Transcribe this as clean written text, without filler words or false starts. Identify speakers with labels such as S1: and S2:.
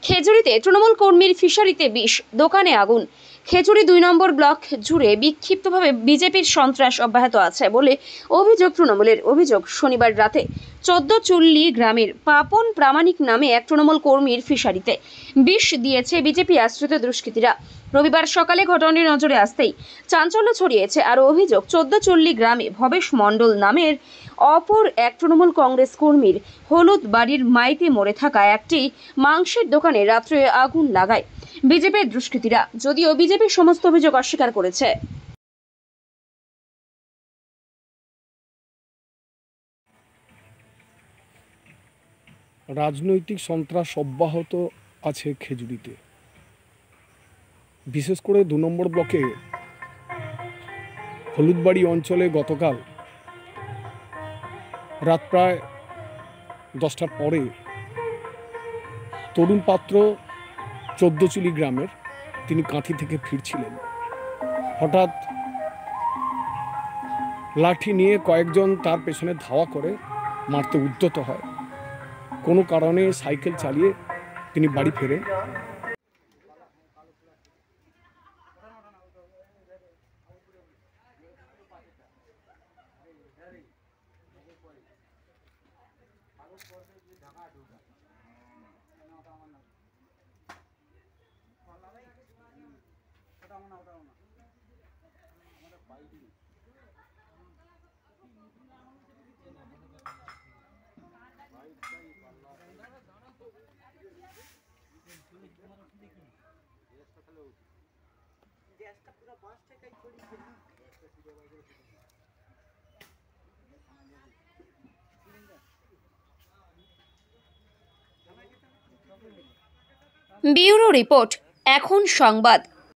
S1: খেজুরিতে তৃণমূল কর্মীর ফিশারিতে বিষ, দোকানে আগুন। খেজুরি ২ নম্বর ব্লক জুড়ে বিক্ষিপ্তভাবে বিজেপির সন্ত্রাস অব্যাহত আছে বলে অভিযোগ তৃণমূলের। অভিযোগ, শনিবার রাতে ১৪চুল্লি গ্রামের পাপন প্রামাণিক নামে এক তৃণমূল কর্মীর ফিশারিতে বিষ দিয়েছে বিজেপি আশ্রিত দুষ্কৃতীরা। রবিবার সকালে ঘটনাটি নজরে আসতেই চাঞ্চল্য ছড়িয়েছে। আর অভিযোগ, ১৪চুল্লি গ্রামে ভবেশ মণ্ডল নামের অপর এক তৃণমূল কংগ্রেস কর্মীর হলুদ বাড়ির মাইতে মরে থাকা একটি মাংসের দোকানে রাত্রে আগুন লাগায় বিজেপির দুষ্কৃতীরা, যদিও বিজেপির সমস্ত অভিযোগ অস্বীকার করেছে।
S2: রাজনৈতিক সন্ত্রাস অব্যাহত আছে খেজুরিতে, বিশেষ করে ২ নম্বর ব্লকে হলুদবাড়ি অঞ্চলে গতকাল রাত প্রায় ১০টার পরে তরুণ পাত্র ১৪চুলি গ্রামের, তিনি কাঁথি থেকে ফিরছিলেন। হঠাৎ লাঠি নিয়ে কয়েকজন তার পেছনে ধাওয়া করে মারতে উদ্যত হয়। কোনো কারণে সাইকেল চালিয়ে তিনি বাড়ি ফেরেন।
S1: ব্যুরো রিপোর্ট, এখন সংবাদ।